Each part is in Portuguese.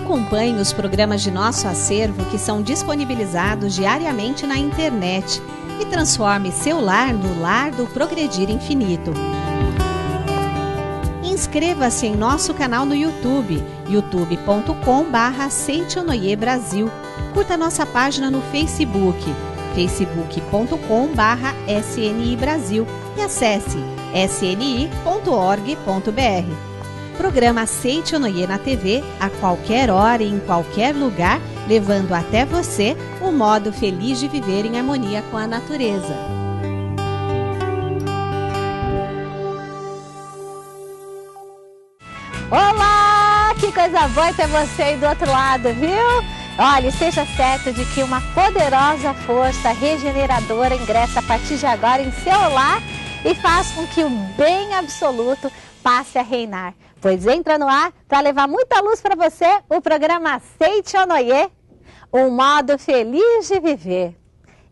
Acompanhe os programas de nosso acervo que são disponibilizados diariamente na internet e transforme seu lar no lar do Progredir Infinito. Inscreva-se em nosso canal no YouTube, youtube.com/Seitonoi Brasil. Curta nossa página no Facebook, facebook.com/SNI Brasil e acesse sni.org.br. Programa Seitonoi na TV, a qualquer hora e em qualquer lugar, levando até você o modo feliz de viver em harmonia com a natureza. Olá, que coisa boa ter você aí do outro lado, viu? Olha, esteja certo de que uma poderosa força regeneradora ingressa a partir de agora em seu lar e faz com que o bem absoluto passe a reinar. Pois entra no ar para levar muita luz para você o programa Seitonoi, um modo feliz de viver.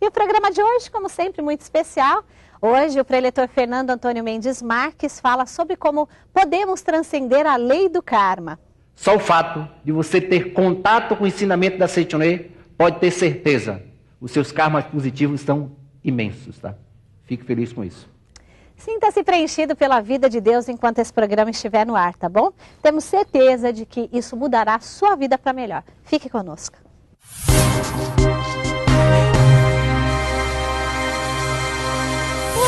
E o programa de hoje, como sempre, muito especial. Hoje o preletor Fernando Antônio Mendes Marques fala sobre como podemos transcender a lei do karma. Só o fato de você ter contato com o ensinamento da Seitonoi pode ter certeza, os seus karmas positivos são imensos, tá? Fique feliz com isso. Sinta-se preenchido pela vida de Deus enquanto esse programa estiver no ar, tá bom? Temos certeza de que isso mudará a sua vida para melhor. Fique conosco.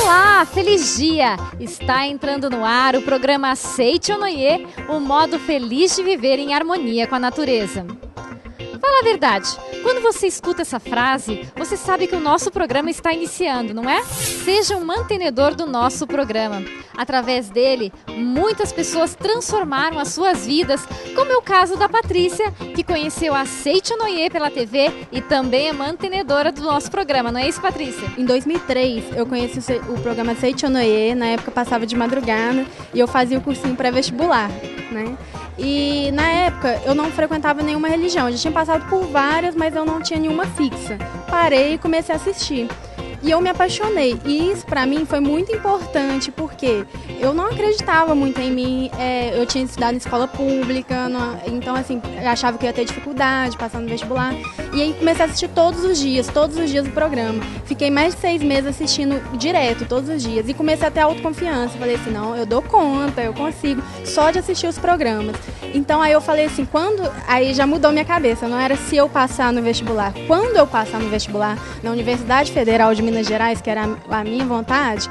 Olá, feliz dia! Está entrando no ar o programa Seitonoi, o modo feliz de viver em harmonia com a natureza. Fala a verdade, quando você escuta essa frase, você sabe que o nosso programa está iniciando, não é? Seja um mantenedor do nosso programa. Através dele, muitas pessoas transformaram as suas vidas, como é o caso da Patrícia, que conheceu a Seitonoi pela TV e também é mantenedora do nosso programa, não é isso, Patrícia? Em 2003, eu conheci o programa Seitonoi, na época eu passava de madrugada e eu fazia o cursinho pré-vestibular, né? E na época eu não frequentava nenhuma religião, eu já tinha passado por várias, mas eu não tinha nenhuma fixa. Parei e comecei a assistir. E eu me apaixonei, e isso pra mim foi muito importante, porque eu não acreditava muito em mim, eu tinha estudado em escola pública, então assim, eu achava que eu ia ter dificuldade passando no vestibular, e aí comecei a assistir todos os dias o programa. Fiquei mais de 6 meses assistindo direto, todos os dias, e comecei a ter autoconfiança, falei assim, não, eu dou conta, eu consigo, só de assistir os programas. Então aí eu falei assim, aí já mudou minha cabeça, não era se eu passar no vestibular, quando eu passar no vestibular, na Universidade Federal de Minas Gerais, que era a minha vontade,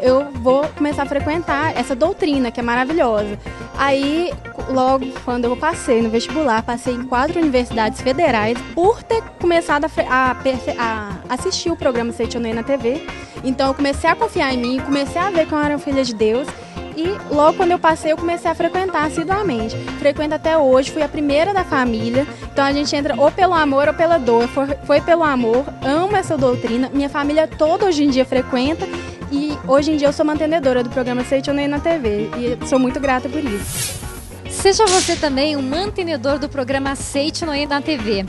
eu vou começar a frequentar essa doutrina, que é maravilhosa. Aí, logo quando eu passei no vestibular, passei em 4 universidades federais por ter começado a assistir o programa Seitonoi na TV. Então eu comecei a confiar em mim, comecei a ver que eu era filha de Deus. E logo quando eu passei, eu comecei a frequentar assiduamente. Frequento até hoje, fui a primeira da família. Então a gente entra ou pelo amor ou pela dor. Foi pelo amor, amo essa doutrina. Minha família toda hoje em dia frequenta. E hoje em dia eu sou mantenedora do programa Seitonoi na TV. E sou muito grata por isso. Seja você também um mantenedor do programa Seitonoi na TV.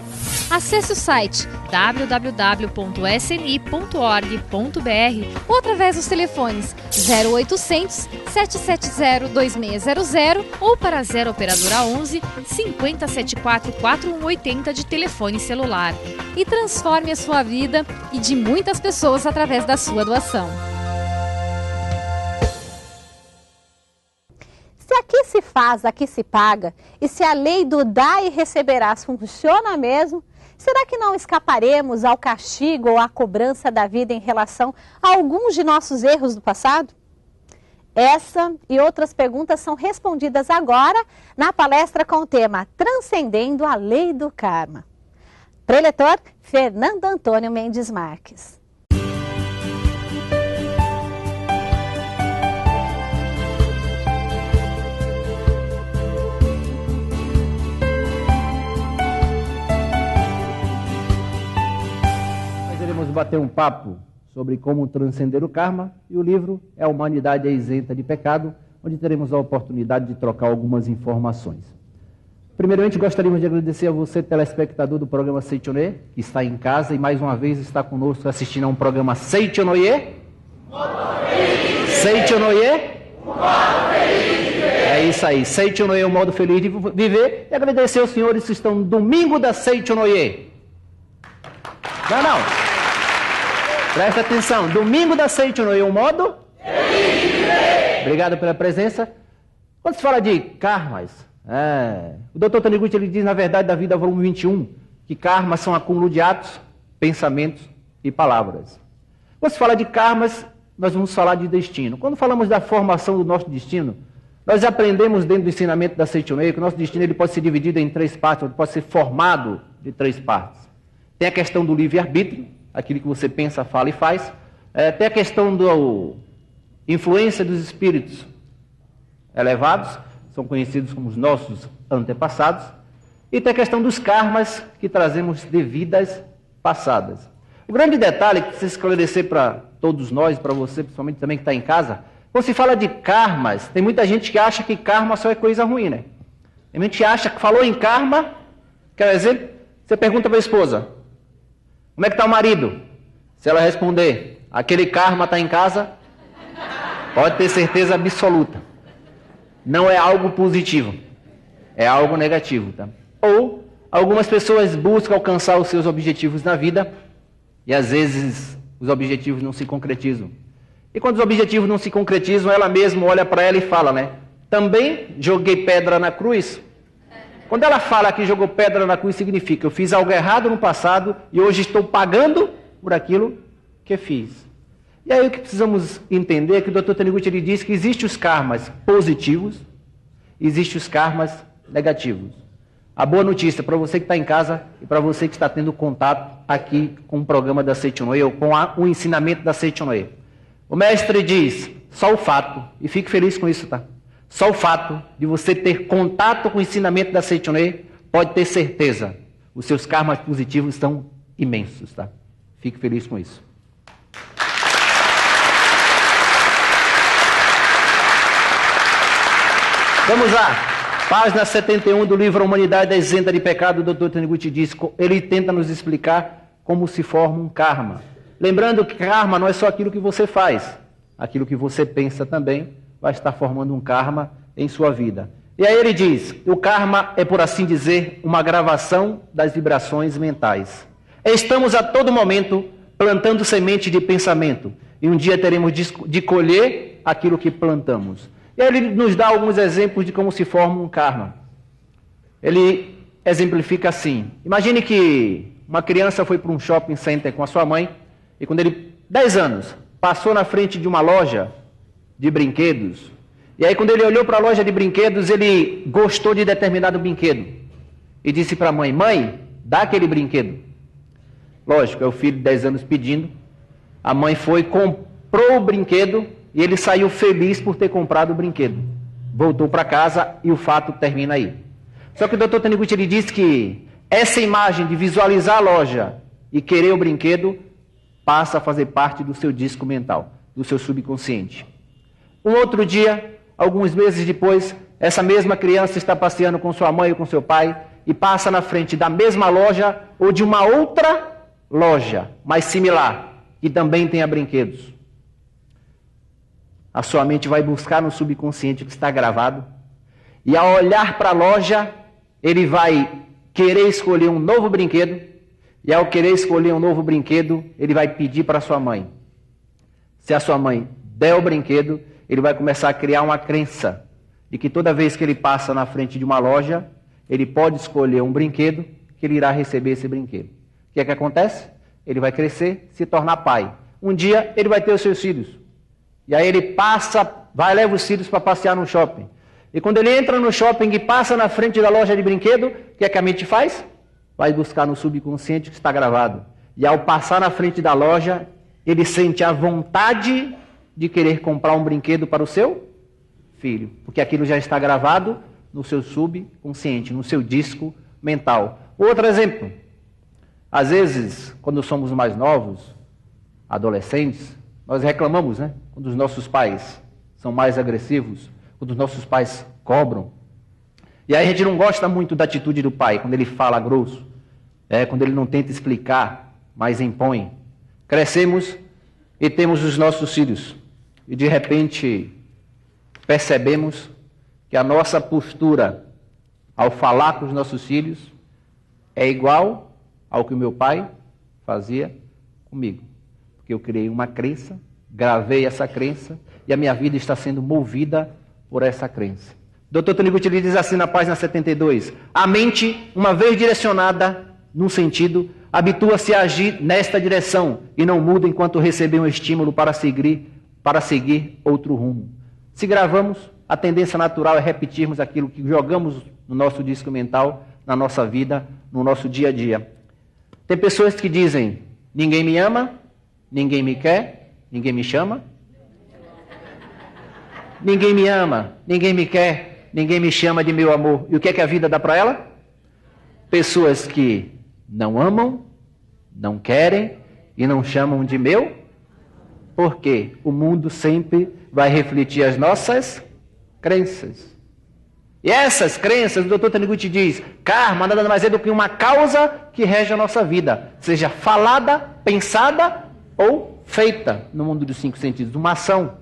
Acesse o site www.sni.org.br ou através dos telefones 0800 770 2600 ou para 0 operadora 11 5074 4180 de telefone celular. E transforme a sua vida e de muitas pessoas através da sua doação. Se aqui se faz, aqui se paga, e se a lei do dá e receberás funciona mesmo, será que não escaparemos ao castigo ou à cobrança da vida em relação a alguns de nossos erros do passado? Essa e outras perguntas são respondidas agora na palestra com o tema Transcendendo a Lei do Karma. Preletor Fernando Antônio Mendes Marques. Vamos bater um papo sobre como transcender o karma, e o livro é A Humanidade é Isenta de Pecado, onde teremos a oportunidade de trocar algumas informações. Primeiramente, gostaríamos de agradecer a você, telespectador do programa Seitonoi, que está em casa e mais uma vez está conosco assistindo a um programa Seitonoi. Seitonoi. É isso aí. Seicho Noye, o modo feliz de viver. E agradecer aos senhores que estão no domingo da Seicho Noye. Não. Presta atenção. Domingo da Seicho Noye, o modo feliz de viver. Obrigado pela presença. Quando se fala de karmas, o Dr. Taniguchi ele diz, na verdade, da vida, volume 21, que karmas são acúmulo de atos, pensamentos e palavras. Quando se fala de karmas, nós vamos falar de destino. Quando falamos da formação do nosso destino, nós aprendemos dentro do ensinamento da Seicho Noye que o nosso destino ele pode ser dividido em 3 partes, ele pode ser formado de 3 partes. Tem a questão do livre-arbítrio, aquilo que você pensa, fala e faz. Tem a questão da influência dos espíritos elevados, são conhecidos como os nossos antepassados. E tem a questão dos karmas que trazemos de vidas passadas. O grande detalhe que precisa esclarecer para todos nós, para você, principalmente também que está em casa, quando se fala de karmas, tem muita gente que acha que karma só é coisa ruim, né? Tem gente que acha que falou em karma, quer dizer, você pergunta para a esposa, como é que está o marido? Se ela responder, aquele karma está em casa, pode ter certeza absoluta. Não é algo positivo, é algo negativo, tá? Ou algumas pessoas buscam alcançar os seus objetivos na vida e às vezes os objetivos não se concretizam. E quando os objetivos não se concretizam, ela mesma olha para ela e fala, né? Também joguei pedra na cruz. Quando ela fala que jogou pedra na cruz, significa eu fiz algo errado no passado e hoje estou pagando por aquilo que fiz. E aí o que precisamos entender é que o Dr. Taniguchi ele diz que existem os karmas positivos, existem os karmas negativos. A boa notícia para você que está em casa e para você que está tendo contato aqui com o programa da Seicho Noye ou com o ensinamento da Seicho Noye. O mestre diz, só o fato, e fique feliz com isso, tá? Só o fato de você ter contato com o ensinamento da Seicho Noye, pode ter certeza, os seus karmas positivos são imensos, tá? Fique feliz com isso. Vamos lá, página 71 do livro A Humanidade é Isenta de Pecado, o Dr. Taniguchi diz, ele tenta nos explicar como se forma um karma. Lembrando que karma não é só aquilo que você faz, aquilo que você pensa também vai estar formando um karma em sua vida. E aí ele diz, o karma é, por assim dizer, uma gravação das vibrações mentais. Estamos a todo momento plantando semente de pensamento e um dia teremos de colher aquilo que plantamos. E aí ele nos dá alguns exemplos de como se forma um karma. Ele exemplifica assim, imagine que uma criança foi para um shopping center com a sua mãe e quando ele, 10 anos, passou na frente de uma loja de brinquedos. E aí quando ele olhou para a loja de brinquedos, ele gostou de determinado brinquedo. E disse para a mãe, mãe, dá aquele brinquedo. Lógico, é o filho de 10 anos pedindo. A mãe foi, comprou o brinquedo e ele saiu feliz por ter comprado o brinquedo. Voltou para casa e o fato termina aí. Só que o Dr. Taniguchi ele diz que essa imagem de visualizar a loja e querer o brinquedo passa a fazer parte do seu disco mental, do seu subconsciente. Um outro dia, alguns meses depois, essa mesma criança está passeando com sua mãe ou com seu pai e passa na frente da mesma loja ou de uma outra loja, mas similar, que também tenha brinquedos. A sua mente vai buscar no subconsciente o que está gravado e ao olhar para a loja, ele vai querer escolher um novo brinquedo. E ao querer escolher um novo brinquedo, ele vai pedir para sua mãe. Se a sua mãe der o brinquedo, ele vai começar a criar uma crença de que toda vez que ele passa na frente de uma loja, ele pode escolher um brinquedo que ele irá receber esse brinquedo. O que é que acontece? Ele vai crescer, se tornar pai. Um dia ele vai ter os seus filhos. E aí ele leva os filhos para passear no shopping. E quando ele entra no shopping e passa na frente da loja de brinquedo, o que é que a mente faz? Vai buscar no subconsciente que está gravado. E ao passar na frente da loja, ele sente a vontade de querer comprar um brinquedo para o seu filho. Porque aquilo já está gravado no seu subconsciente, no seu disco mental. Outro exemplo. Às vezes, quando somos mais novos, adolescentes, nós reclamamos, né? Quando os nossos pais são mais agressivos, quando os nossos pais cobram. E aí a gente não gosta muito da atitude do pai, quando ele fala grosso, quando ele não tenta explicar, mas impõe. Crescemos e temos os nossos filhos. E de repente percebemos que a nossa postura ao falar com os nossos filhos é igual ao que o meu pai fazia comigo. Porque eu criei uma crença, gravei essa crença e a minha vida está sendo movida por essa crença. Dr. Taniguchi diz assim na página 72, a mente, uma vez direcionada num sentido, habitua-se a agir nesta direção e não muda enquanto receber um estímulo para seguir outro rumo. Se gravamos, a tendência natural é repetirmos aquilo que jogamos no nosso disco mental, na nossa vida, no nosso dia a dia. Tem pessoas que dizem, ninguém me ama, ninguém me quer, ninguém me chama. Ninguém me ama, ninguém me quer, ninguém me chama de meu amor. E o que é que a vida dá para ela? Pessoas que não amam, não querem e não chamam de meu. Porque o mundo sempre vai refletir as nossas crenças. E essas crenças, o Dr. Taniguchi diz, karma nada mais é do que uma causa que rege a nossa vida, seja falada, pensada ou feita no mundo dos 5 sentidos, uma ação.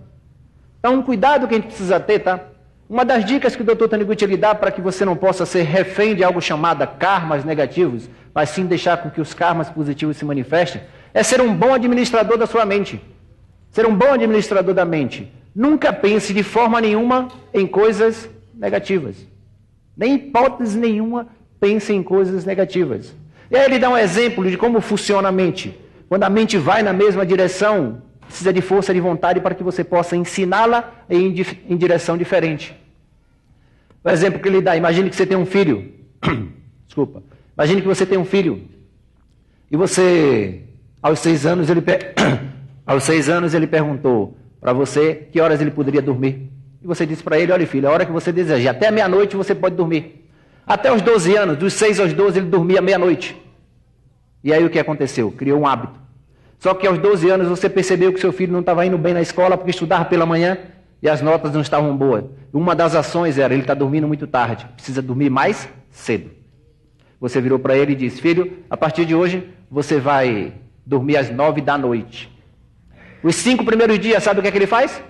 Então, um cuidado que a gente precisa ter, tá? Uma das dicas que o Dr. Taniguchi lhe dá para que você não possa ser refém de algo chamado karmas negativos, mas sim deixar com que os karmas positivos se manifestem, é ser um bom administrador da sua mente. Ser um bom administrador da mente. Nunca pense de forma nenhuma em coisas negativas. Nem hipótese nenhuma pense em coisas negativas. E aí ele dá um exemplo de como funciona a mente. Quando a mente vai na mesma direção, precisa de força de vontade para que você possa ensiná-la em direção diferente. O exemplo que ele dá, imagine que você tem um filho. Desculpa. Imagine que você tem um filho. E você, aos 6 anos, ele perguntou para você que horas ele poderia dormir. E você disse para ele, olha filho, a hora que você deseja, até meia-noite você pode dormir. Até os 12 anos, dos 6 aos 12, ele dormia meia-noite. E aí o que aconteceu? Criou um hábito. Só que aos 12 anos você percebeu que seu filho não estava indo bem na escola porque estudava pela manhã e as notas não estavam boas. Uma das ações era, ele está dormindo muito tarde, precisa dormir mais cedo. Você virou para ele e disse, filho, a partir de hoje você vai dormir às 9 da noite. Os 5 primeiros dias, sabe o que é que ele faz?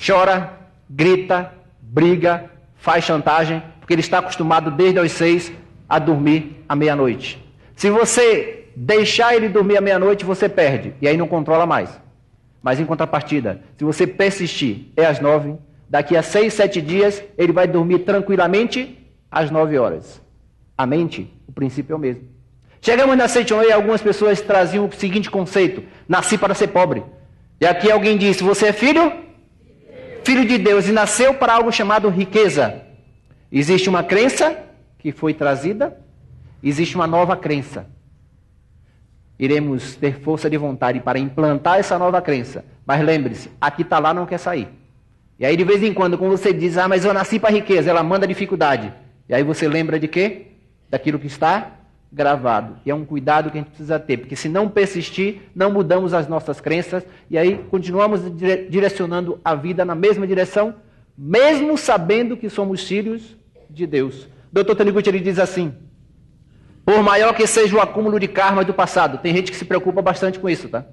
Chora, grita, briga, faz chantagem, porque ele está acostumado desde os 6 a dormir à meia-noite. Se você deixar ele dormir à meia-noite, você perde, e aí não controla mais. Mas em contrapartida, se você persistir, é às 9, daqui a 6, 7 dias, ele vai dormir tranquilamente às 9 horas. A mente, o princípio é o mesmo. Chegamos na Seichon e algumas pessoas traziam o seguinte conceito, nasci para ser pobre. E aqui alguém disse, você é filho? Filho de Deus, e nasceu para algo chamado riqueza. Existe uma crença que foi trazida, existe uma nova crença. Iremos ter força de vontade para implantar essa nova crença. Mas lembre-se, aqui está lá, não quer sair. E aí de vez em quando, quando você diz, mas eu nasci para riqueza, ela manda dificuldade. E aí você lembra de quê? Daquilo que está gravado. E é um cuidado que a gente precisa ter, porque se não persistir, não mudamos as nossas crenças, e aí continuamos direcionando a vida na mesma direção, mesmo sabendo que somos filhos de Deus. Dr. Taniguchi, ele diz assim, por maior que seja o acúmulo de karma do passado, tem gente que se preocupa bastante com isso, tá?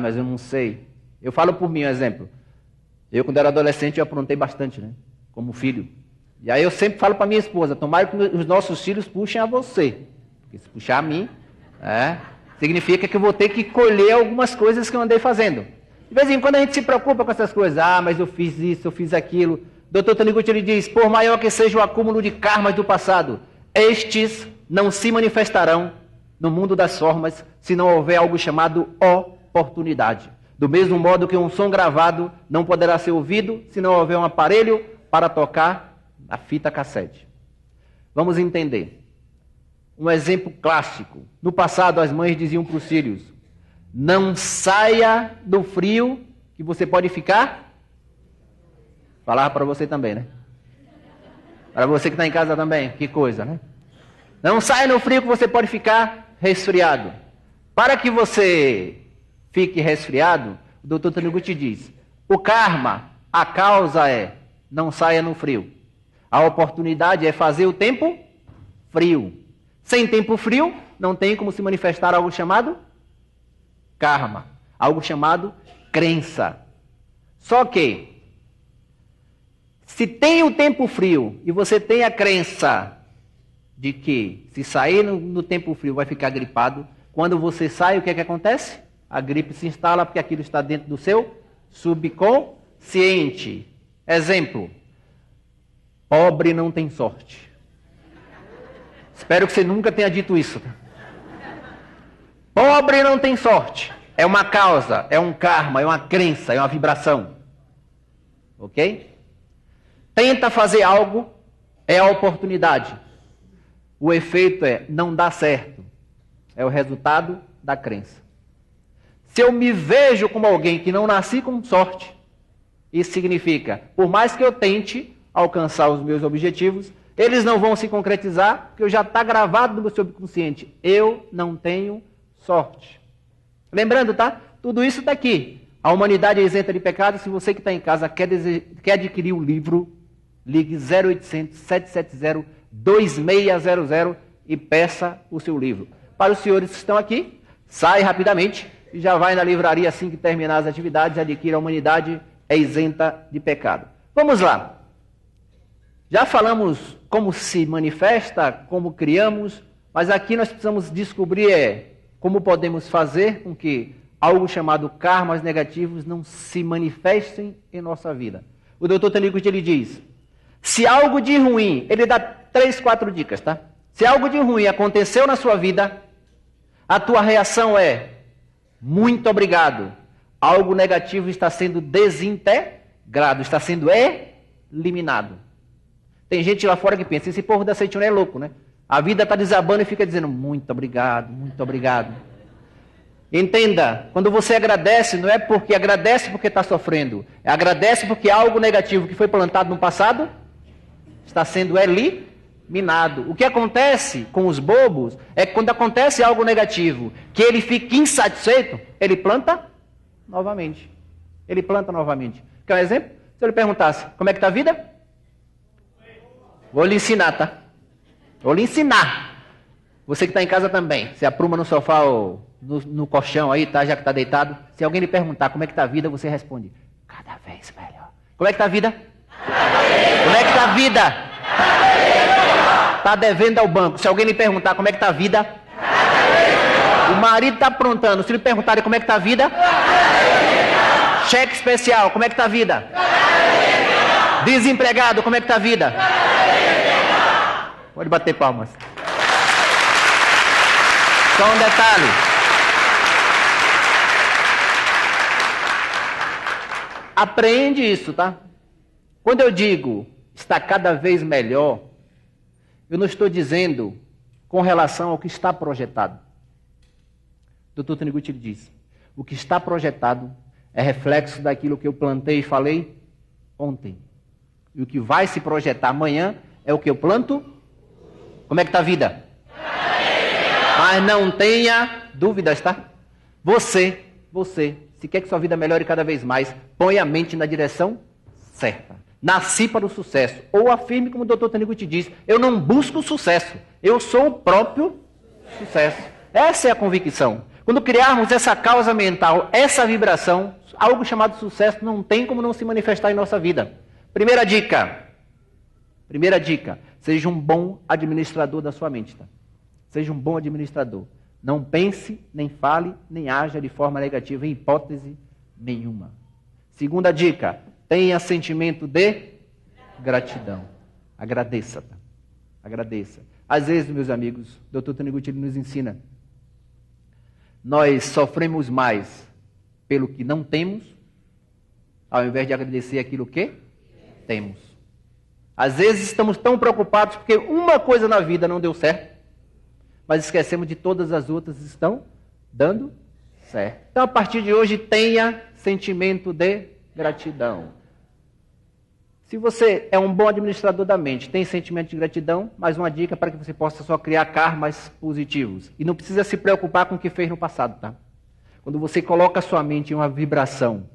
Mas eu não sei. Eu falo por mim, um exemplo. Eu, quando era adolescente, eu aprontei bastante, né? Como filho. E aí eu sempre falo para minha esposa, tomara que os nossos filhos puxem a você. Porque se puxar a mim, significa que eu vou ter que colher algumas coisas que eu andei fazendo. De vez em quando a gente se preocupa com essas coisas. Mas eu fiz isso, eu fiz aquilo. Dr. Taniguchi, ele diz, por maior que seja o acúmulo de karmas do passado, estes não se manifestarão no mundo das formas se não houver algo chamado oportunidade. Do mesmo modo que um som gravado não poderá ser ouvido se não houver um aparelho para tocar a fita cassete. Vamos entender. Um exemplo clássico. No passado, as mães diziam para os filhos, não saia do frio que você pode ficar. Falava para você também, né? Para você que está em casa também. Que coisa, né? Não saia no frio que você pode ficar resfriado. Para que você fique resfriado, o Dr. Taniguchi diz, o karma, a causa é, não saia no frio. A oportunidade é fazer o tempo frio. Sem tempo frio, não tem como se manifestar algo chamado karma. Algo chamado crença. Só que, Se tem o tempo frio e você tem a crença de que se sair no tempo frio vai ficar gripado, quando você sai, o que é que acontece? A gripe se instala porque aquilo está dentro do seu subconsciente. Exemplo, pobre não tem sorte. Espero que você nunca tenha dito isso. Pobre não tem sorte. É uma causa, é um karma, é uma crença, é uma vibração. Ok? Tenta fazer algo, é a oportunidade. O efeito é não dá certo. É o resultado da crença. Se eu me vejo como alguém que não nasci com sorte, isso significa, por mais que eu tente alcançar os meus objetivos, eles não vão se concretizar, porque já está gravado no meu subconsciente. Eu não tenho sorte. Lembrando, tá? Tudo isso está aqui. A humanidade é isenta de pecado. Se você que está em casa quer adquirir o livro, ligue 0800 770 2600 e peça o seu livro. Para os senhores que estão aqui, sai rapidamente e já vai na livraria assim que terminar as atividades, adquira a humanidade é isenta de pecado. Vamos lá. Já falamos como se manifesta, como criamos, mas aqui nós precisamos descobrir como podemos fazer com que algo chamado karmas negativos não se manifestem em nossa vida. O Dr. Taniguchi, ele diz, se algo de ruim, ele dá 3, 4 dicas, tá? Se algo de ruim aconteceu na sua vida, a tua reação é, muito obrigado. Algo negativo está sendo desintegrado, está sendo eliminado. Tem gente lá fora que pensa, esse povo da Seichonoye é louco, né? A vida está desabando e fica dizendo, muito obrigado, muito obrigado. Entenda, quando você agradece, não é porque agradece porque está sofrendo, agradece porque algo negativo que foi plantado no passado está sendo eliminado. O que acontece com os bobos é que quando acontece algo negativo, que ele fica insatisfeito, ele planta novamente. Ele planta novamente. Quer um exemplo? Se eu lhe perguntasse, como é que está a vida? Vou lhe ensinar, tá? Vou lhe ensinar. Você que está em casa também, se apruma no sofá ou no colchão aí, tá? Já que está deitado. Se alguém lhe perguntar como é que está a vida, você responde, cada vez melhor. Como é que está a vida? Como é que está a vida? Está devendo ao banco. Se alguém lhe perguntar como é que está a vida? O marido está aprontando. Se lhe perguntarem como é que está a vida? Cheque especial, como é que está a vida? Desempregado, como é que está a vida? Pode bater palmas. Só um detalhe. Aprende isso, tá? Quando eu digo está cada vez melhor, eu não estou dizendo com relação ao que está projetado. O Dr. Taniguchi diz, o que está projetado é reflexo daquilo que eu plantei e falei ontem. E o que vai se projetar amanhã é o que eu planto. Como é que está a vida? Mas não tenha dúvidas, tá? Você, se quer que sua vida melhore cada vez mais, põe a mente na direção certa. Nasci para o sucesso. Ou afirme, como o Dr. Taniguchi diz, eu não busco sucesso, eu sou o próprio sucesso. Essa é a convicção. Quando criarmos essa causa mental, essa vibração, algo chamado sucesso não tem como não se manifestar em nossa vida. Primeira dica, seja um bom administrador da sua mente, tá? Seja um bom administrador. Não pense, nem fale, nem haja de forma negativa em hipótese nenhuma. Segunda dica, tenha sentimento de gratidão. Agradeça, tá? Agradeça. Às vezes, meus amigos, o Dr. Taniguchi nos ensina, nós sofremos mais pelo que não temos, ao invés de agradecer aquilo que temos. Às vezes estamos tão preocupados porque uma coisa na vida não deu certo, mas esquecemos de todas as outras estão dando certo. Então, a partir de hoje, tenha sentimento de gratidão. Se você é um bom administrador da mente, tem sentimento de gratidão, mais uma dica para que você possa só criar karmas positivos. E não precisa se preocupar com o que fez no passado, tá? Quando você coloca a sua mente em uma vibração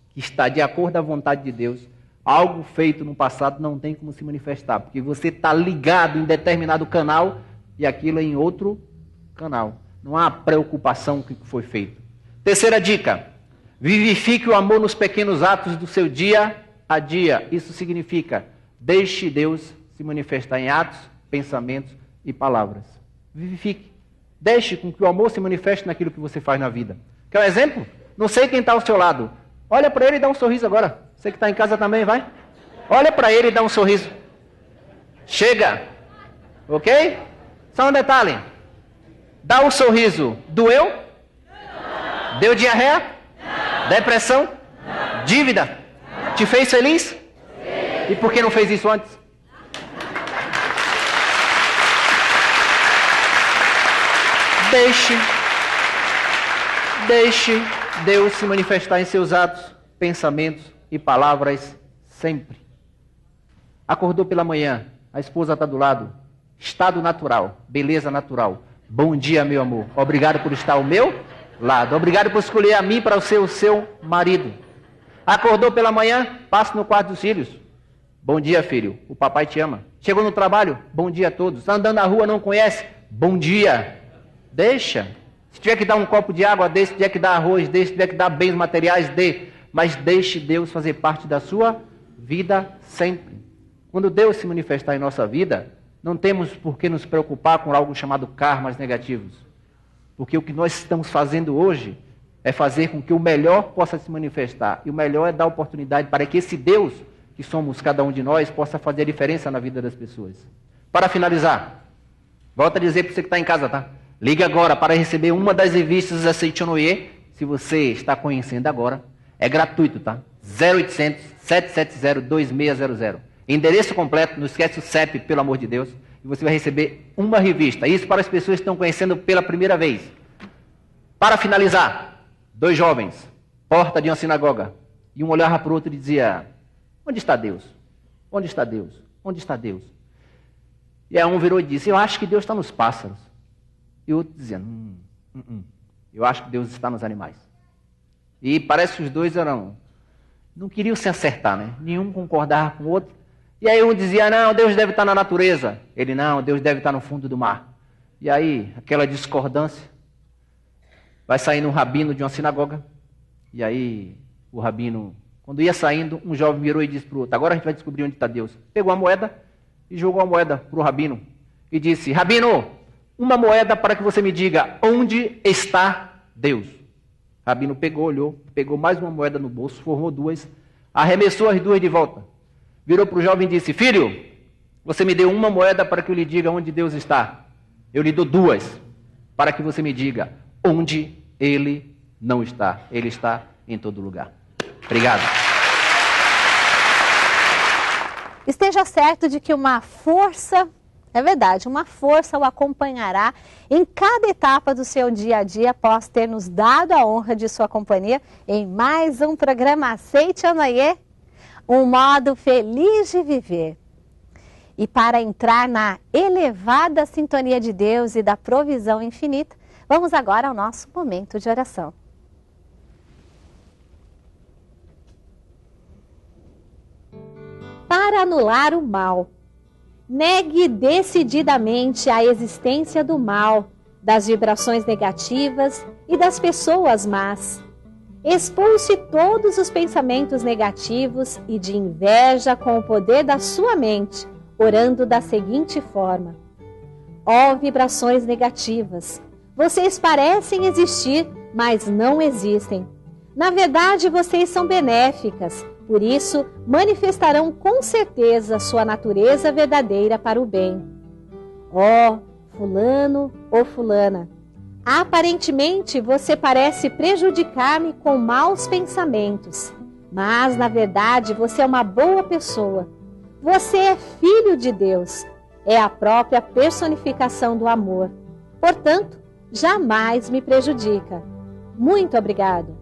que está de acordo à vontade de Deus, algo feito no passado não tem como se manifestar, porque você está ligado em determinado canal e aquilo é em outro canal. Não há preocupação com o que foi feito. Terceira dica, vivifique o amor nos pequenos atos do seu dia a dia. Isso significa, deixe Deus se manifestar em atos, pensamentos e palavras. Vivifique. Deixe com que o amor se manifeste naquilo que você faz na vida. Quer um exemplo? Não sei quem está ao seu lado. Olha para ele e dá um sorriso agora. Você que está em casa também, vai. Olha para ele e dá um sorriso. Chega. Ok? Só um detalhe. Dá um sorriso. Doeu? Deu diarreia? Depressão? Dívida? Te fez feliz? E por que não fez isso antes? Deixe Deus se manifestar em seus atos, pensamentos e palavras sempre. Acordou pela manhã, a esposa está do lado. Estado natural, beleza natural. Bom dia, meu amor. Obrigado por estar ao meu lado. Obrigado por escolher a mim para ser o seu marido. Acordou pela manhã, passa no quarto dos filhos. Bom dia, filho. O papai te ama. Chegou no trabalho? Bom dia a todos. Está andando na rua, não conhece? Bom dia. Deixa. Se tiver que dar um copo de água, dê. Se tiver que dar arroz, dê. Se tiver que dar bens materiais, dê. Mas deixe Deus fazer parte da sua vida sempre. Quando Deus se manifestar em nossa vida, não temos por que nos preocupar com algo chamado karmas negativos. Porque o que nós estamos fazendo hoje é fazer com que o melhor possa se manifestar. E o melhor é dar oportunidade para que esse Deus, que somos cada um de nós, possa fazer a diferença na vida das pessoas. Para finalizar, volto a dizer para você que está em casa, tá? Ligue agora para receber uma das revistas da Seichonoye. Se você está conhecendo agora, é gratuito, tá? 0800 770 2600. Endereço completo, não esquece o CEP, pelo amor de Deus. E você vai receber uma revista. Isso para as pessoas que estão conhecendo pela primeira vez. Para finalizar, 2 jovens, porta de uma sinagoga. E um olhava para o outro e dizia: onde está Deus? Onde está Deus? Onde está Deus? E aí um virou e disse: eu acho que Deus está nos pássaros. E o outro dizia: eu acho que Deus está nos animais. E parece que os dois não queriam se acertar, né? Nenhum concordava com o outro. E aí um dizia: não, Deus deve estar na natureza. Ele: não, Deus deve estar no fundo do mar. E aí, aquela discordância, vai saindo um rabino de uma sinagoga. E aí, o rabino, quando ia saindo, um jovem virou e disse para o outro: agora a gente vai descobrir onde está Deus. Pegou a moeda e jogou a moeda para o rabino. E disse: rabino, uma moeda para que você me diga onde está Deus. O rabino pegou, olhou, pegou mais uma moeda no bolso, formou 2, arremessou as 2 de volta. Virou para o jovem e disse: filho, você me deu uma moeda para que eu lhe diga onde Deus está. Eu lhe dou 2 para que você me diga onde Ele não está. Ele está em todo lugar. Obrigado. Esteja certo de que uma força, é verdade, uma força o acompanhará em cada etapa do seu dia a dia após ter nos dado a honra de sua companhia em mais um programa Seichonoye, um modo feliz de viver. E para entrar na elevada sintonia de Deus e da provisão infinita, vamos agora ao nosso momento de oração. Para anular o mal, negue decididamente a existência do mal, das vibrações negativas e das pessoas más. Expulse todos os pensamentos negativos e de inveja com o poder da sua mente, orando da seguinte forma: ó vibrações negativas, vocês parecem existir, mas não existem. Na verdade, vocês são benéficas, por isso manifestarão com certeza sua natureza verdadeira para o bem. Ó fulano ou fulana, aparentemente você parece prejudicar-me com maus pensamentos, mas na verdade você é uma boa pessoa. Você é filho de Deus, é a própria personificação do amor. Portanto, jamais me prejudica. Muito obrigado.